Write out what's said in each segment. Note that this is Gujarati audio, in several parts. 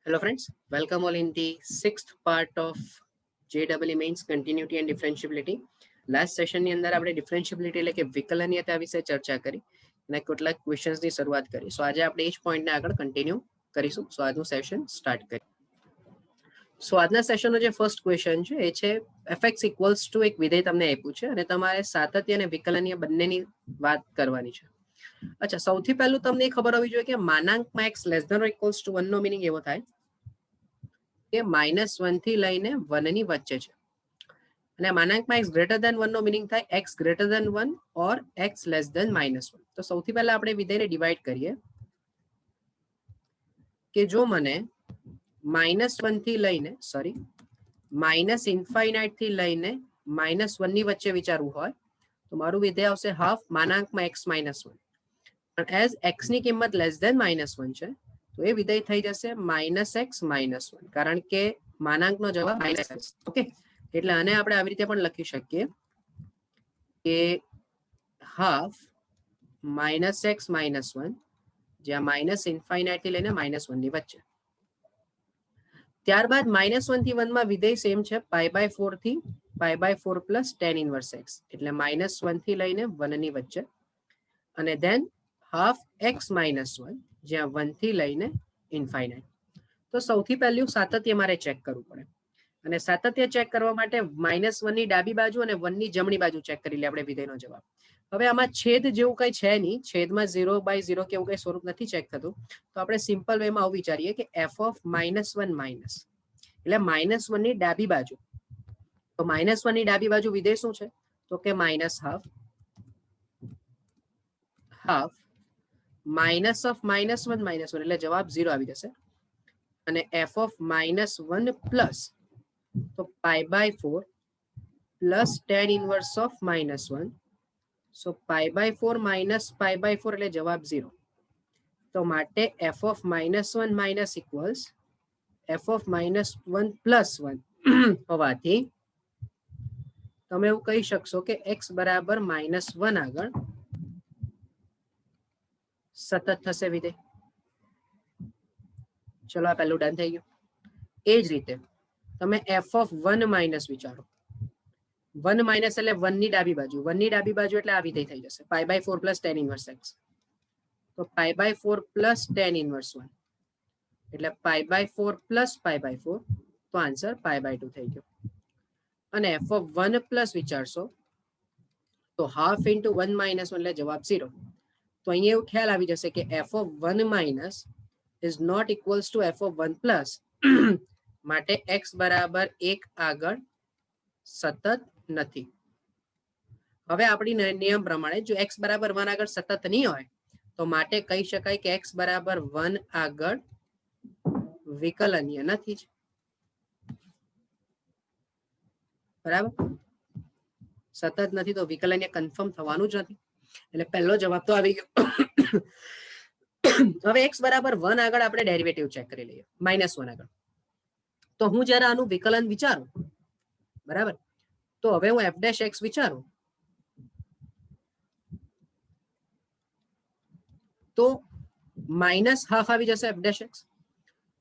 Hello friends, welcome all in the sixth part of JEE Mains Continuity and Differentiability. Last સેશનની અંદર આપણે ડિફરન્શિયબિલિટી એટલે કે વિકલનીયતા વિશે ચર્ચા કરી અને કેટલાક ક્વેશ્ચન્સની શરૂઆત કરી. સો આજે આપણે એ જ પોઈન્ટને આગળ કન્ટિન્યુ કરીશું. સો આજનું સેશન સ્ટાર્ટ કરીએ. સો આજના સેશનનો જે ફર્સ્ટ ક્વેશ્ચન છે એ છે એફએક્સ ઇક્વલ્સ ટુ એક વિધેય તમને આપ્યું છે અને તમારે સાતત્ય અને વિકલનીય બંનેની વાત કરવાની છે. અચ્છા, સૌથી પહેલું તમને એ ખબર હોવી જોઈએ કે માનાંકમાં x less than or equals to 1 નો મિનિંગ એવો થાય કે -1 થી લઈને 1 ની વચ્ચે છે અને માનાંકમાં x ગ્રેટર ધેન 1 નો મિનિંગ થાય x ગ્રેટર ધેન 1 ઓર x લેસ ધેન -1. તો સૌથી પહેલા આપણે વિધેયને ડિવાઈડ કરીએ કે જો મને -1 થી લઈને -ઇન્ફાઇનાઇટ થી લઈને -1 ની વચ્ચે વિચારવું હોય તો મારું વિધેય આવશે હાફ માનાંકમાં x -1. પણ એઝ x ની કિંમત લેસ ધેન -1 છે તો એ વિધેય થઈ જશે -x -1 કારણ કે માનાંકનો જવાબ -x. ઓકે, એટલે આને આપણે આવી રીતે પણ લખી શકીએ કે હાફ -x -1 જ્યાં -ઇન્ફાઇનાઇટ થી લઈને -1 ની વચ્ચે. ત્યારબાદ -1 થી 1 માં વિધેય સેમ છે π/4 થી π/4 પ્લસ tan ઇનવર્સ x એટલે -1 થી લઈને 1 ની વચ્ચે અને ધેન હાફ x -1 જ્યાં 1 થી લઈને ઇન્ફાઇનાઇટ. તો સૌથી પહેલું સાતત્ય મારે ચેક કરવું પડે અને સાતત્ય ચેક કરવા માટે -1 ની ડાબી બાજુ અને 1 ની જમણી બાજુ ચેક કરી લે આપણે વિધેયનો જવાબ. હવે આમાં છેદ જેવું કઈ છે નહીં, છેદમાં 0/0 કે એવું કઈ સ્વરૂપ નથી ચેક થતું. તો આપણે સિમ્પલ વેમાં આવું વિચારીએ કે f ઓફ -1 માઇનસ એટલે -1 ની ડાબી બાજુ. તો -1 ની ડાબી બાજુ વિધેય શું છે તો કે -હાફ માઇનસ ઓફ -1 એટલે જવાબ 0 આવી જશે અને f ઓફ -1 પ્લસ તો π/4 plus tan inverse of -1. So π/4 minus π/4 એટલે જવાબ 0. તો માટે f of -1 minus equals f of -1 plus 1 હોવાથી તમે એવું કહી શકશો કે x બરાબર -1 આગળ સતત થશે વિધેય. ચલો આ પહેલું ડન થઈ ગયું. એ જ રીતે તમે f ઓફ 1 માઇનસ વિચારો. 1 માઇનસ એટલે 1 ની ડાબી બાજુ, 1 ની ડાબી બાજુ એટલે આ વિધેય થઈ જશે π/4 પ્લસ tan ઇનવર્સ x. તો π/4 પ્લસ tan ઇનવર્સ 1 એટલે π/4 પ્લસ π/4 તો આન્સર π/2 થઈ ગયો. અને f ઓફ 1 પ્લસ વિચારશો તો હાફ ઇન્ટુ 1 માઇનસ 1 એટલે જવાબ 0. તો અહીંયા એવું ખ્યાલ આવી જશે કે f of 1 minus is not equals to f of 1 plus માટે x બરાબર 1 આગળ સતત નથી. હવે આપણી નિયમ પ્રમાણે જો x બરાબર 1 આગળ સતત નહીં હોય તો માટે કહી શકાય કે x બરાબર 1 આગળ વિકલનીય નથી જ. બરાબર, સતત નથી તો વિકલનીય કન્ફર્મ થવાનું જ નથી. એટલે પહેલો જવાબ તો આવી ગયો. હવે x બરાબર 1 આગળ આપણે ડેરિવેટિવ ચેક કરી લઈએ -1 આગળ. તો હું જ્યારે આનું વિકલન વિચારું બરાબર તો હવે હું f' x વિચારું તો -હાફ આવી જશે f'(x)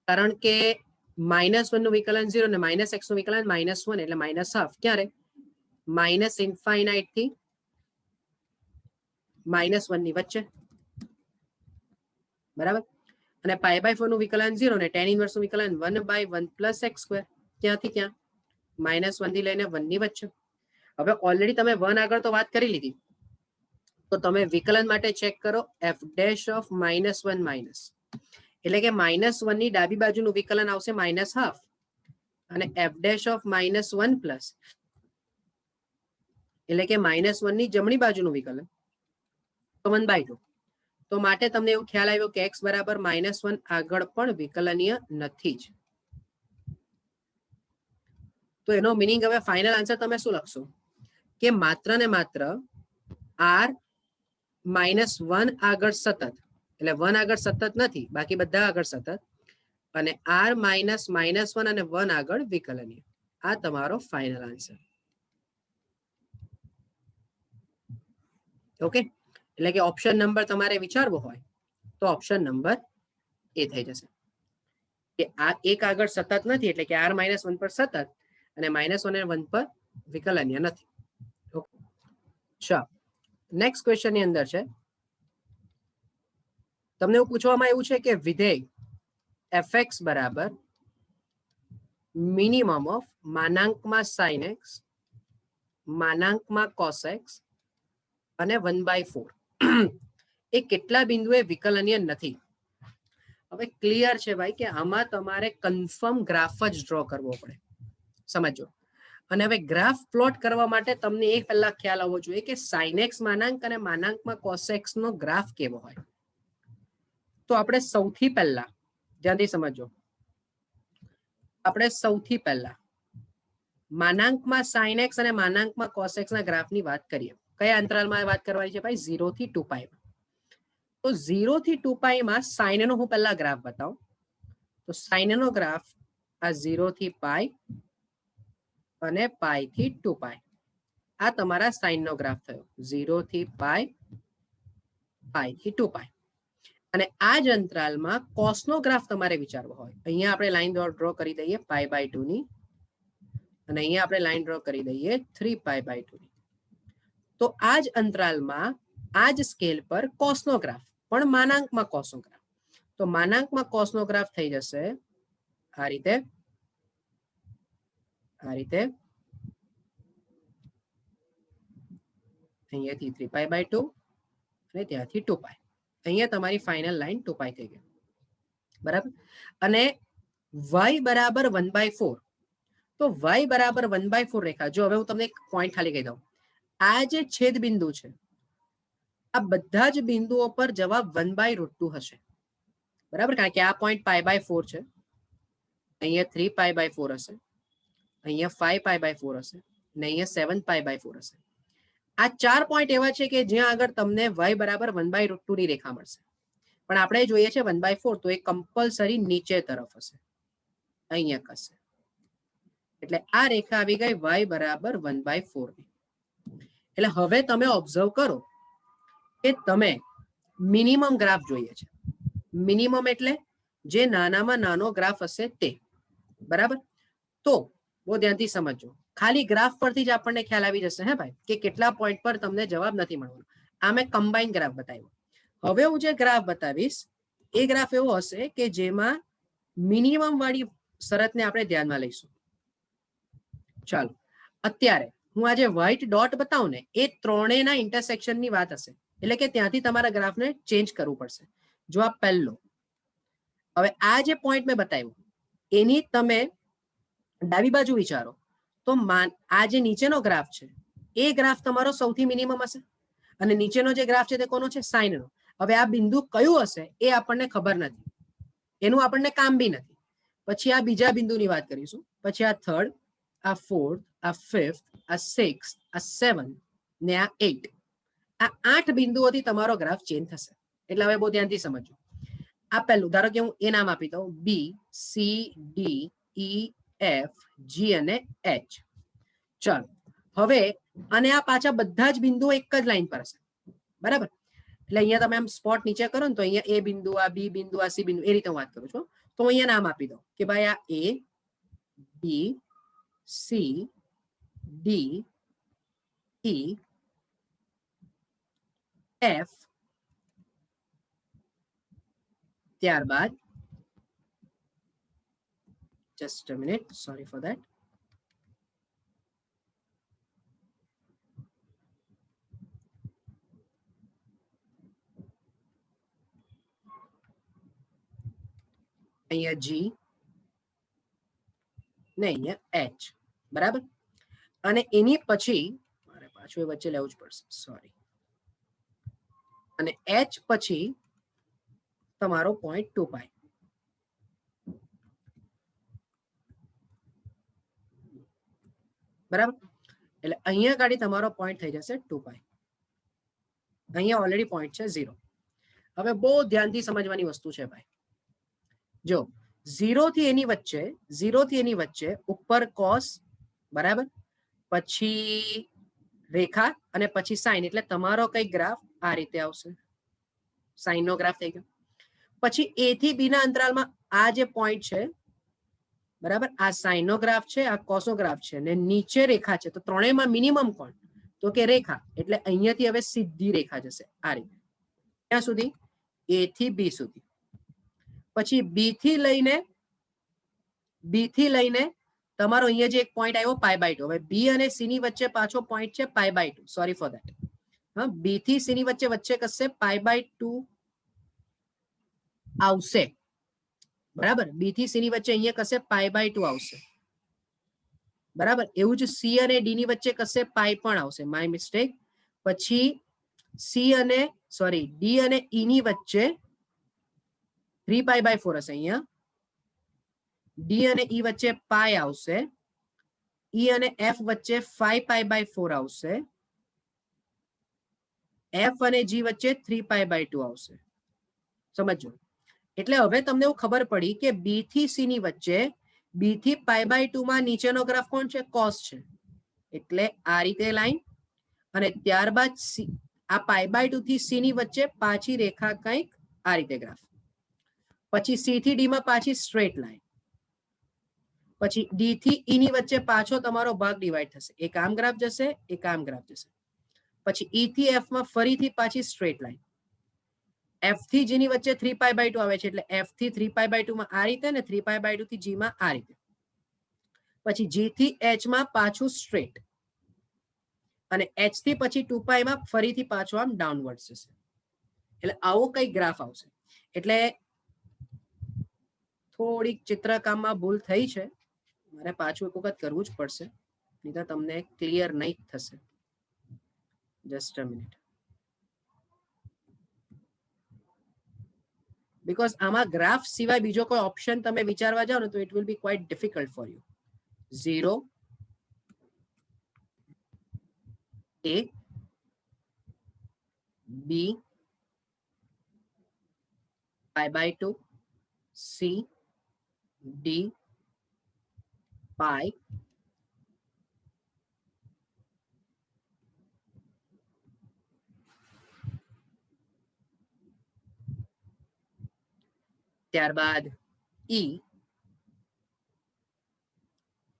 કારણ કે -1 નું વિકલન 0 ને -x નું વિકલન -1 એટલે -હાફ. ક્યારે? -ઇન્ફાઇનાઇટ થી -1 ની વચ્ચે. બરાબર, અને π/4 નું વિકલન 0 ને tan ઇનવર્સ નું વિકલન 1/1 પ્લસ x². ક્યાંથી ક્યાં? -1 થી લઈને 1 ની વચ્ચે. હવે ઓલરેડી તમે 1 આગળ તો વાત કરી લીધી તો તમે વિકલન માટે ચેક કરો f' ઓફ -1 માઇનસ એટલે કે -1 ની ડાબી બાજુનું વિકલન આવશે -હાફ અને f' ઓફ -1 પ્લસ એટલે કે -1 ની જમણી બાજુનું વિકલન તો 1/2. તો માટે તમને એવું ખ્યાલ આવ્યો કે x બરાબર -1 આગળ પણ વિકલનીય નથી જ. તો એનો મિનિંગ હવે ફાઇનલ આન્સર તમે શું લખશો કે માત્ર ને માત્ર r -1 આગળ સતત એટલે 1 આગળ સતત નથી, બાકી બધા આગળ સતત અને r -1 અને 1 આગળ વિકલનીય. આ તમારો ફાઇનલ આન્સર. ઓકે, એટલે કે ઓપ્શન નંબર તમારે વિચારવો હોય તો ઓપ્શન નંબર એ થઈ જશે. કે આ એક આગળ સતત નથી, એટલે કે r-1 પર સતત અને -1 અને 1 પર વિકલનીય નથી. ચાલો નેક્સ્ટ ક્વેશ્ચન ની અંદર છે, તમને એવું પૂછવામાં આવ્યું છે કે વિધેય fx બરાબર મિનિમમ ઓફ માનાંકમાં sin x માનાંકમાં cos x અને 1/4 એ કેટલા બિંદુએ વિકલનીય નથી. હવે ક્લિયર છે ભાઈ કે આમાં તમારે કન્ફર્મ ગ્રાફ જ ડ્રો કરવો પડે, સમજો. અને હવે ગ્રાફ પ્લોટ કરવા માટે તમને એ પહેલા ખ્યાલ આવવો જોઈએ કે sin x માનાંક અને માનાંકમાં cos x નો ગ્રાફ કેવો હોય. તો આપણે સૌથી પહેલા ધ્યાનથી સમજો, આપણે સૌથી પહેલા માનાંકમાં sin x અને માનાંકમાં cos x ના ગ્રાફની વાત કરીએ. કયા અંતરાલમાં વાત કરવાની છે ભાઈ? 0 થી 2π. તો 0 થી 2π માં sin નો હું પહેલા ગ્રાફ બતાવું. તો sin નો ગ્રાફ આ 0 થી π અને π થી 2π. આ તમારા sin નો ગ્રાફ થયો. 0 થી π, π થી 2π. અને આ જ અંતરાલમાં cos નો ગ્રાફ તમારે વિચારવો હોય. અહીંયા આપણે લાઈન ડ્રો કરી દઈએ π/2 ની, અને અહીંયા આપણે લાઈન ડ્રો કરી દઈએ 3π/2 ની. તો આ જ અંતરાલમાં આ જ સ્કેલ પર cos નો ગ્રાફ, પણ માનાંકમાં cos નો ગ્રાફ. તો માનાંકમાં cos નો ગ્રાફ થઈ જશે આ રીતે, આ રીતે, અહીંયાથી 3π/2 અને ત્યાંથી 2π. અહીંયા તમારી ફાઇનલ લાઈન 2π થઈ ગઈ, બરાબર. અને y બરાબર 1/4. તો y બરાબર 1/4 રેખા, જો હવે હું તમને એક પોઈન્ટ ખાલી કહી દઉં, આ જે છેદ બિંદુ છે, આ બધા જ બિંદુઓ પર જવાબ 1/√2 હશે, બરાબર. કારણ કે આ પોઈન્ટ π/4 છે, અહીંયા 3π/4 હશે, અહીંયા 5π/4 હશે, ને અહીંયા 7π/4 હશે. આ 4 પોઈન્ટ એવા છે કે જ્યાં આગળ તમને y બરાબર 1/√2 ની રેખા મળશે. પણ આપણે જોઈએ છે 1/4, તો એ કમ્પલસરી નીચે તરફ હશે, અહીંયા કશે. એટલે આ રેખા આવી ગઈ y બરાબર 1/4 ની. એટલે હવે તમે ઓબ્ઝર્વ કરો કે તમે મિનિમમ ગ્રાફ જોઈએ છે. મિનિમમ એટલે જે નાનામાં નાનો ગ્રાફ હશે તે, બરાબર. તો બહુ ધ્યાનથી સમજો, ખાલી ગ્રાફ પરથી જ આપણને ખ્યાલ આવી જશે હે ભાઈ કે કેટલા પોઈન્ટ પર તમને જવાબ નથી મળવાનો. આ મેં કમ્બાઈન ગ્રાફ બતાવ્યો. હવે હું જે ગ્રાફ બતાવીશ એ ગ્રાફ એવો હશે કે જેમાં મિનિમમ વાળી શરતને આપણે ધ્યાનમાં લઈશું. ચાલો અત્યારે હું આ જે વ્હાઈટ ડોટ બતાવું ને, એ ત્રણેયના ઇન્ટરસેક્શનની વાત હશે. એટલે કે ત્યાંથી તમારા ગ્રાફને ચેન્જ કરવું પડશે. જો આ પહેલો, હવે આ જે પોઈન્ટ મેં બતાવ્યું એની તમે ડાબી બાજુ વિચારો, તો આ જે નીચેનો ગ્રાફ છે એ ગ્રાફ તમારો સૌથી મિનિમમ હશે, અને નીચેનો જે ગ્રાફ છે તે કોનો છે? સાઇન નો. હવે આ બિંદુ કયું હશે એ આપણને ખબર નથી, એનું આપણને કામ બી નથી. પછી આ બીજા બિંદુની વાત કરીશું, પછી આ થર્ડ, આ ફોર્થ, આ ફિફ્થ, આ સિક્સ, આ 7 ને આ 8. આ 8 બિંદુઓથી તમારો ગ્રાફ ચેન્જ થશે. એટલે હવે બહુ ધ્યાનથી સમજો. આ પહેલું, ધારો કે હું એ નામ આપી દઉં B, C, D, E, F, G અને H. ચાલો હવે, અને આ પાછા બધા જ બિંદુઓ એક જ લાઈન પર હશે, બરાબર. એટલે અહીંયા તમે આમ સ્પોટ નીચે કરો ને, તો અહીંયા એ બિંદુ, આ બી બિંદુ, આ સી બિંદુ, એ રીતે હું વાત કરું છું. તો હું અહીંયા નામ આપી દઉં કે ભાઈ આ A, B, C, D, E, F, ત્યારબાદ just a minute, sorry for that, અહીંયા G ને અહીંયા H, બરાબર. અને એની પછી મારે પાછું એ વચ્ચે લેવું જ પડશે, સોરી. અને H પછી તમારો પોઈન્ટ 2π, બરાબર. એટલે અહીંયા ગાડી તમારો પોઈન્ટ થઈ જશે 2π. અહીંયા ઓલરેડી પોઈન્ટ છે 0. હવે બહુ ધ્યાનથી સમજવાની વસ્તુ છે ભાઈ. જો 0 થી એની વચ્ચે, 0 થી એની વચ્ચે ઉપર cos, બરાબર, પછી રેખા અને પછી સાઇન. એટલે તમારો કઈ ગ્રાફ આ રીતે આવશે, સાઇન નો ગ્રાફ થઈ ગયો. પછી એ થી બી ના અંતરાલમાં આ જે પોઈન્ટ છે, બરાબર, આ સાઈન નો ગ્રાફ છે, આ કોસ નો ગ્રાફ છે, ને નીચે રેખા છે. તો ત્રણેયમાં મિનિમમ કોણ? તો કે રેખા. એટલે અહીંયાથી હવે સીધી રેખા જશે આ રીતે. ક્યાં સુધી? એ થી બી સુધી. પછી બી થી લઈને તમારો અહીંયા જે એક પોઈન્ટ આવ્યો π/2. હવે બી અને સી ની વચ્ચે પાછો પોઈન્ટ છે π/2. Sorry for that. હા, બી થી સી ની વચ્ચે કશે π/2 આવશે. બરાબર, બી થી સી ની વચ્ચે અહીંયા કશે π/2 આવશે. બરાબર, એવું જ સી અને ડી ની વચ્ચે કશે પાઈ પણ આવશે. My mistake. પછી ડી અને ઈ ની વચ્ચે 3π/4 હશે. અહીંયા ડી અને ઈ વચ્ચે પાઈ આવશે. ઈ અને એફ વચ્ચે 5π/4 આવશે. એફ અને જી વચ્ચે 3π/2 આવશે. સમજો. એટલે હવે તમને એવું ખબર પડી કે બી થી સી ની વચ્ચે બી થી π/2 માં નીચેનો ગ્રાફ કોણ છે? કોસ છે. એટલે આ રીતે લાઈન, અને ત્યારબાદ આ π/2 થી સી ની વચ્ચે પાછી રેખા કંઈક આ રીતે ગ્રાફ. પછી સી થી ડી માં પાછી સ્ટ્રેટ લાઈન. પછી ડી થી ઈ ની વચ્ચે પાછો તમારો ભાગ ડિવાઈડ થશે. એક આમ ગ્રાફ જશે, એક આમ ગ્રાફ જશે. પછી ઈ થી એફ માં ફરીથી પાછી સ્ટ્રેટ લાઈન. એફ થી જી ની વચ્ચે 3π/2 આવે છે. એટલે એફ થી 3π/2 માં આ રીતે, ને 3π/2 થી જી માં આ રીતે. પછી જી થી એચ માં પાછું સ્ટ્રેટ, અને એચ થી પછી 2π માં ફરીથી પાછો આમ ડાઉનવર્ડ જશે. એટલે આવો કઈ ગ્રાફ આવશે. એટલે થોડીક ચિત્રકામમાં ભૂલ થઈ છે, મારે પાછું એક વખત કરવું જ પડશે, નહીં તો તમને ક્લિયર નહીં થશે. Just a minute. બીકોઝ આમાં ગ્રાફ સિવાય બીજો કોઈ ઓપ્શન તમે વિચારવા જાઓ ને તો it will be quite difficult for you. 0 A B π/2 C D pi ત્યારબાદ E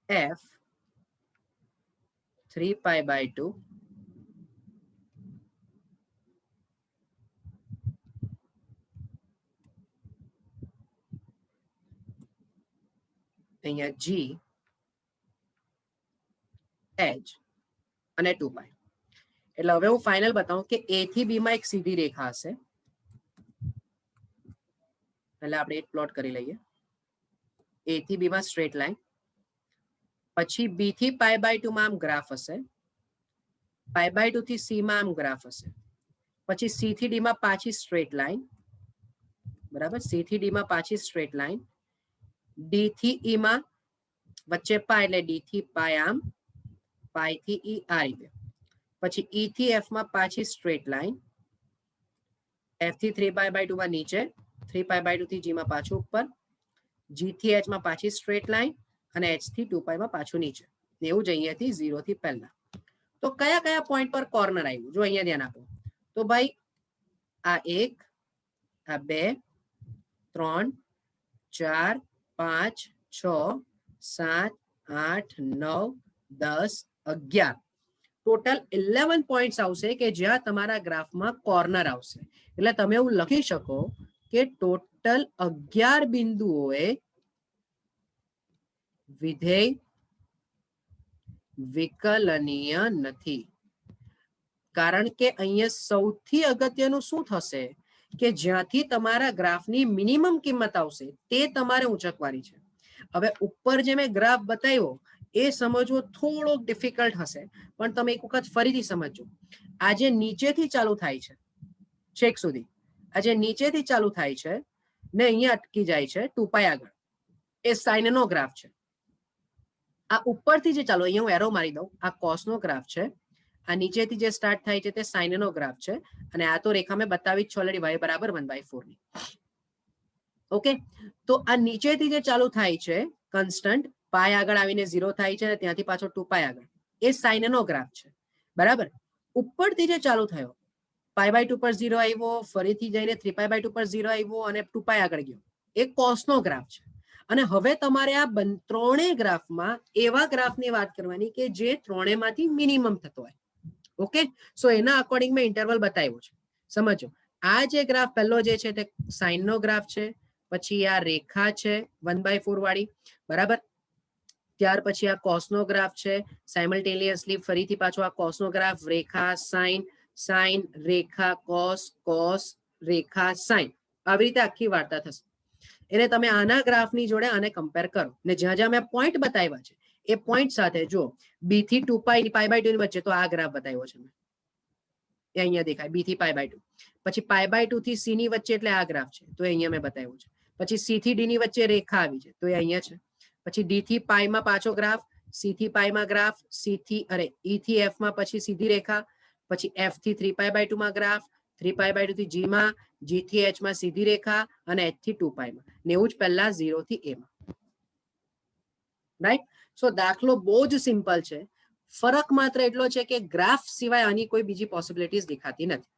F 3π/2 અહીંયા G H અને 2π. એટલે હવે હું ફાઇનલ બતાવું કે A થી B માં એક સીધી રેખા હશે. એટલે આપણે એક પ્લોટ કરી લઈએ. A થી B માં સ્ટ્રેટ લાઈન. પછી B થી π/2 માં આમ ગ્રાફ હશે. π/2 થી C માં આમ ગ્રાફ હશે. પછી C થી D માં પાછી સ્ટ્રેટ લાઈન. બરાબર, C થી D માં પાછી સ્ટ્રેટ લાઈન. D થી E માં વચ્ચે પાઈ, એટલે D થી પાઈ આમ, પાઈ થી E આ રીતે. પછી E થી F માં પાછી સ્ટ્રેટ લાઈન. F થી 3π/2 માં નીચે, 3π/2 થી G માં પાછું ઉપર, G થી H માં પાછી સ્ટ્રેટ લાઈન, અને H થી 2π માં પાછું નીચે. એવું જ અહીંયાથી 0 થી પહેલા. તો કયા કયા પોઈન્ટ પર કોર્નર આવ્યું? જો અહીંયા ધ્યાન આપો. તો ભાઈ આ 1, આ 2, 3, 4, 5, 6, 7, 8, 9, 10, 11. ટોટલ 11 પોઈન્ટ્સ આવશે કે જ્યાં તમારા ગ્રાફમાં કોર્નર આવશે. એટલે તમે એવું લખી શકો કે ટોટલ 11 બિંદુઓએ વિધેય વિકલનીય નથી. કારણ કે અહીંયા સૌથી અગત્યનું શું થશે કે જ્યાંથી તમારા ગ્રાફની મિનિમમ કિંમત આવશે તે તમારે ઊંચકવાની છે. હવે ઉપર જે મેં ગ્રાફ બતાવ્યો એ સમજવો થોડોક ડિફિકલ્ટ હશે, પણ તમે એક વખત ફરીથી સમજો. આજે નીચેથી ચાલુ થાય છે છેક સુધી, આજે નીચેથી ચાલુ થાય છે ને અહીંયા અટકી જાય છે 2π આગળ, એ સાઇન નો ગ્રાફ છે. આ ઉપરથી જે ચાલુ, અહીંયા હું એરો મારી દઉં, આ કોસ નો ગ્રાફ છે. આ નીચેથી જે સ્ટાર્ટ થાય છે તે સાઇન નો ગ્રાફ છે, અને આ તો રેખા મેં બતાવી જ છે ઓલરેડી, y બરાબર 1/4 ની. ઓકે, તો આ નીચેથી જે ચાલુ થાય છે કોન્સ્ટન્ટ, પાઈ આગળ આવીને 0 થાય છે, અને ત્યાંથી પાછો 2π આગળ, એ સાઇન નો ગ્રાફ છે. બરાબર, ઉપરથી જે ચાલુ થયો π/2 પર 0 આવ્યો, ફરીથી જઈને 3π/2 પર 0 આવ્યો અને 2π આગળ ગયો. એક કોસનો ગ્રાફ છે. અને હવે તમારે આ ત્રણેય ગ્રાફમાં એવા ગ્રાફની વાત કરવાની કે જે ત્રણેયમાંથી મિનિમમ થતો હોય. ઓકે, સો એના અકોર્ડિંગ મેં ઇન્ટરવલ બતાવ્યો છે. સમજો, આ જે ગ્રાફ પહેલો જે છે તે સાઇનનો ગ્રાફ છે, પછી આ રેખા છે 1/4 વાળી, બરાબર. ત્યાર પછી આ કોસનો ગ્રાફ છે, સાયમલ્ટેનિયસલી ફરીથી પાછો આ કોસનો ગ્રાફ, રેખા, સાઇન, સાઇન, રેખા, કોસ, કોસ, રેખા, સાઇન. આવી રીતે આખી વાર્તા થશે. એને તમે આના ગ્રાફની જોડે આને કમ્પેર કરો ને જ્યાં જ્યાં મેં પોઈન્ટ બતાવ્યા છે એ પોઈન્ટ સાથે જો બી થી 2π π/2 ની વચ્ચે તો આ ગ્રાફ બતાવ્યો છે મેં, એ અહીંયા દેખાય બી થી π/2. પછી π/2 થી સી ની વચ્ચે એટલે આ ગ્રાફ છે તો એ અહીંયા મેં બતાવ્યો છે. પછી સી થી ડી ની વચ્ચે રેખા આવી છે તો એ અહીંયા છે. પછી ડી થી પાઈ માં પાછો ગ્રાફ, સી થી પાઈ માં ગ્રાફ, ઈ થી એફ માં પછી સીધી રેખા, પછી એફ થી 3π/2 માં ગ્રાફ, 3π/2 થી જી માં, જી થી એચ માં સીધી રેખા અને એચ થી 2π માં, ને એવું જ પહેલા 0 થી એ માં. રાઈટ? સો દાખલો બહુ જ સિમ્પલ છે. ફરક માત્ર એટલો છે કે ગ્રાફ સિવાય આની કોઈ બીજી પોસિબિલિટીઝ દેખાતી નથી.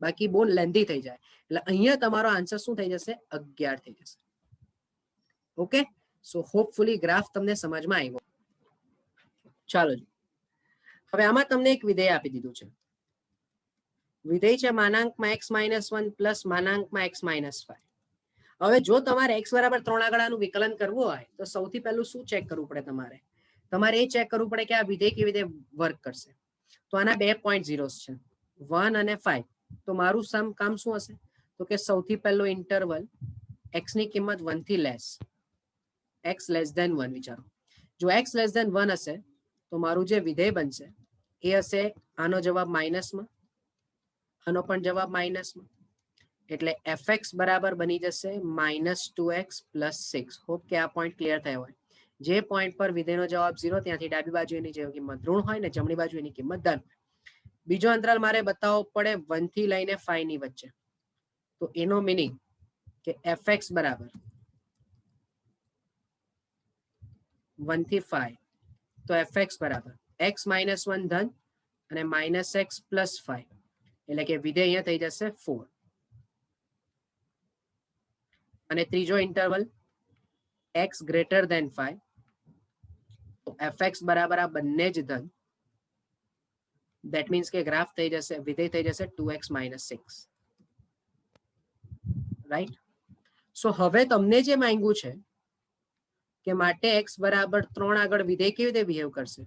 બાકી બહુ લેન્ધી થઈ જાય. એટલે અહીંયા તમારો આન્સર શું થઈ જશે? 11 થઈ જશે. ઓકે, સો હોપફુલી ગ્રાફ તમને સમજમાં આવ્યો. ચાલો, હવે આમાં તમને એક વિધેય આપી દીધું છે. વિધેય છે માનાંકમાં x-1 પ્લસ માનાંકમાં x-5. હવે જો તમારે x બરાબર 3 આગળ આનું વિકલન કરવું હોય તો સૌથી પહેલું શું ચેક કરવું પડે? તમારે એ ચેક કરવું પડે કે આ વિધેય કેવી રીતે વર્ક કરશે. તો આના 2 પોઈન્ટ ઝીરોસ છે, 1 અને 5. તો મારું કામ શું હશે? તો કે સૌથી પહેલો ઇન્ટરવલ x ની કિંમત 1 થી લેસ, x લેસ ધેન 1 વિચારો. જો x લેસ ધેન 1 હશે તો મારું જે વિધેય બનશે એ હશે આનો જવાબ માઇનસમાં, આનો પણ જવાબ માઇનસમાં. એટલે fx બરાબર બની જશે -2x + 6. હોપ કે આ પોઈન્ટ ક્લિયર થયો હોય. જે પોઈન્ટ પર વિધેયનો જવાબ 0 ત્યાંથી ડાબી બાજુ એની જે કિંમત ઋણ હોય ને જમણી બાજુ એની કિંમત ધન હોય. બીજો અંતરાલ મારે બતાવવો પડે 1 થી લઈને 5 ની વચ્ચે. તો એનો મીનિંગ કે fx બરાબર 1 થી 5, તો fx બરાબર x - 1 ધન અને -x + 5, એટલે કે વિધેય અહીંયા થઈ જશે 4. અને ત્રીજો ઇન્ટરવલ x ગ્રેટર ધેન 5, તો fx બરાબર આ બંને જ ધન. ધેટ મીન્સ કે ગ્રાફ થઈ જશે, વિધેય થઈ જશે 2x - 6. રાઈટ? સો હવે તમને જે માંગ્યું છે કે માટે x બરાબર 3 આગળ વિધેય કેવી રીતે બિહેવ કરશે,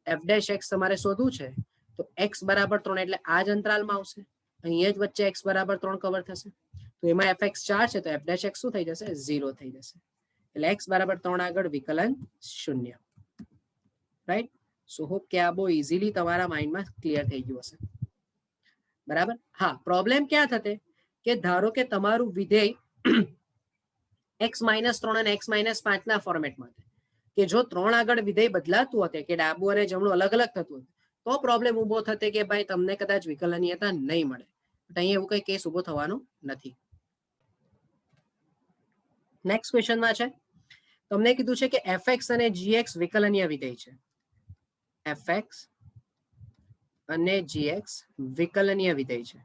f' તમારે શોધવું છે. તો x બરાબર 3 એટલે આ જ અંતરાલમાં આવશે, અહીંયા જ વચ્ચે x બરાબર 3 કવર થશે. તો એમાં fx 4 છે તો f' શું થઈ જશે? 0 થઈ જશે. એટલે x બરાબર 3 આગળ વિકલન 0. રાઈટ? સો હોપ કે આ બહુ ઇઝીલી તમારા માઇન્ડમાં ક્લિયર થઈ ગયું હશે. બરાબર? હા, પ્રોબ્લેમ ક્યાં થતે કે ધારો કે તમારું વિધેય x - 3 અને x - 5 ના ફોર્મેટમાં કે જો 3 આગળ વિધેય બદલાતું હતું કે ડાબું અને જમણું અલગ અલગ થતું તો પ્રોબ્લેમ ઉભો થતે કે ભાઈ તમને કદાચ વિકલનીયતા નહીં મળે. બટ અહીંયા એવું કઈ કેસ ઉભો થવાનો નથી. નેક્સ્ટ ક્વેશ્ચનમાં છે, તમને કીધું છે કે fx અને gx વિકલનીય વિધેય છે. fx અને gx વિકલનીય વિધેય છે.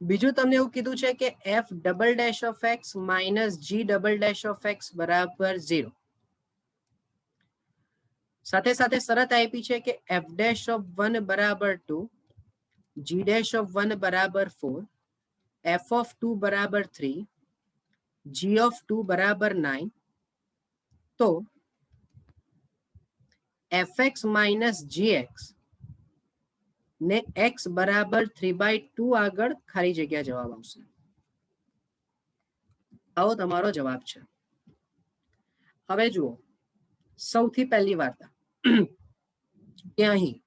બીજું તમને એવું કીધું છે કે f"(x - g"(x) બરાબર 0. સાથે સાથે શરત આપી છે કે f'(1) બરાબર 2, g'(1) બરાબર 4, f(2) બરાબર 3, g(2) બરાબર 9. તો fx - gx ને x બરાબર 3/2 આગળ ખાલી જગ્યા જવાબ આવશે. આવો તમારો જવાબ છે. હવે જુઓ, સૌથી પહેલી વાર્તા કે અહીં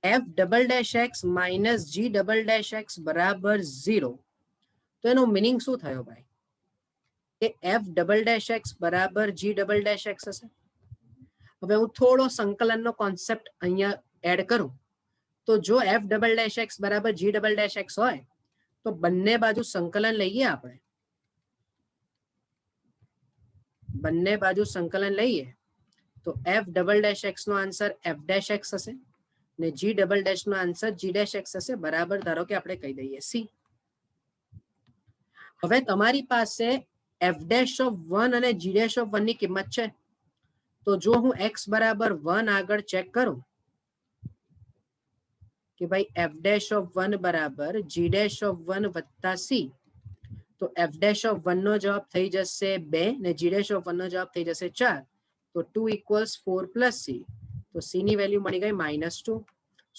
f'(x - g"(x) બરાબર 0. તો એનો મિનિંગ શું થયો ભાઈ? કે f'(x બરાબર g"(x) હશે. હવે હું થોડો સંકલનનો કોન્સેપ્ટ અહીંયા એડ કરું તો જો f'(x બરાબર g"(x) હોય તો બંને બાજુ સંકલન લઈએ આપણે, બંને બાજુ સંકલન લઈએ તો f ડબલ ડેશ x નો આન્સર f ડેશ x હશે ને g ડબલ ડેશ નો આન્સર g ડેશ x હશે. બરાબર, ધારો કે આપણે કહી દઈએ c. હવે તમારી પાસે f ડેશ ઓફ 1 અને g ડેશ ઓફ 1 ની કિંમત છે. તો જો હું x બરાબર 1 આગળ ચેક કરું કે ભાઈ f ડેશ ઓફ 1 બરાબર g ડેશ ઓફ 1 વત્તા c, તો f ડેશ ઓફ 1 નો જવાબ થઈ જશે 2 ને g ડેશ ઓફ 1 નો જવાબ થઈ જશે 4. તો 2 ઇક્વલ્સ 4 પ્લસ c. તો c ની વેલ્યુ મળી ગઈ -2.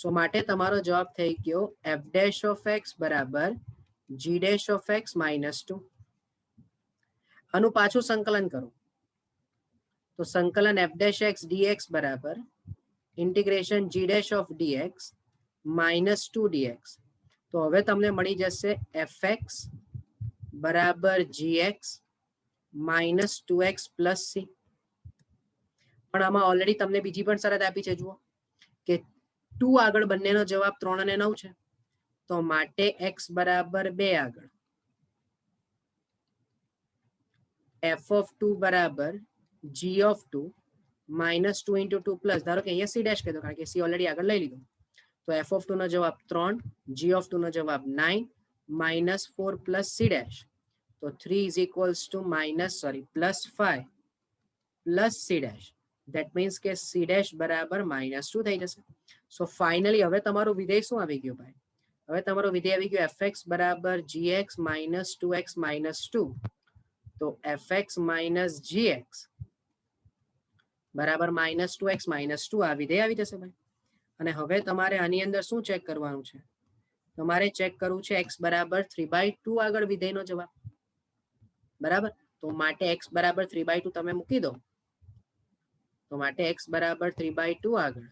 સો માટે તમારો જવાબ થઈ ગયો f ડેશ ઓફ x બરાબર g ડેશ ઓફ x -2. આનું પાછું સંકલન કરો તો સંકલન f ડેશ x dx બરાબર integration g dash of dx -2 dx. તો હવે તમને મળી જશે fx બરાબર gx -2x પ્લસ c. પણ આમાં ઓલરેડી તમને બીજી પણ શરત આપી છે, જુઓ કે 2 આગળ બંનેનો જવાબ 3 અને 9 છે. તો માટે x બરાબર 2 આગળ f ઓફ 2 બરાબર g ઓફ 2 -2 into 2 પ્લસ, ધારો કે અહીંયા c ડેશ કીધો કારણ કે c ઓલરેડી આગળ લઈ લીધો. તો f ઓફ 2 નો જવાબ 3, g ઓફ 2 નો જવાબ 9 -4 પ્લસ c ડેશ. તો 3 is equals to plus 5 plus c dash. That means કે c dash બરાબર -2 થઈ જશે. સો ફાઇનલી હવે તમારું વિધેય શું આવી ગયું ભાઈ? હવે તમારું વિધેય આવી ગયું fx બરાબર gx -2x -2. તો fx minus gx બરાબર -2x -2 આ વિધેય આવી જશે ભાઈ. અને હવે તમારે આની અંદર શું ચેક કરવાનું છે? તમારે ચેક કરવું છે x બરાબર 3/2 આગળ વિધેયનો જવાબ. બરાબર, તો માટે x બરાબર 3/2 તમે મૂકી દો. તો માટે x બરાબર 3/2 આગળ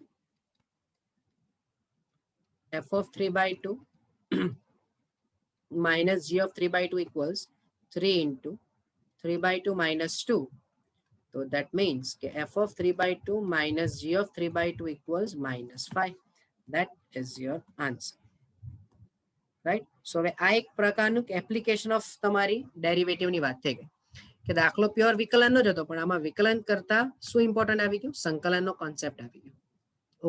f of 3/2 minus g of 3/2 equals 3 into 3/2 minus 2. So that means કે f of 3/2 minus g of 3/2 equals -5. That is your answer. Right? So હવે આ એક પ્રકારનું એપ્લિકેશન ઓફ તમારી ડેરિવેટિવની વાત થઈ ગઈ કે દાખલો પ્યોર વિકલનનો જ હતો, પણ આમાં વિકલન કરતા શું ઇમ્પોર્ટન્ટ આવી ગયું? સંકલનનો કોન્સેપ્ટ આવી ગયો.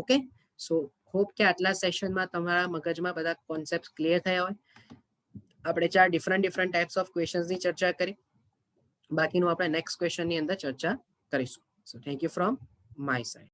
ઓકે, સો હોપ કે આટલા સેશનમાં તમારા મગજમાં બધા કોન્સેપ્ટ ક્લિયર થયા હોય. આપણે 4 ડિફરન્ટ ટાઈપ્સ ઓફ ક્વેશ્ચન્સની ચર્ચા કરી. બાકીનું આપણે નેક્સ્ટ ક્વેશ્ચનની અંદર ચર્ચા કરીશું. So thank you from my side.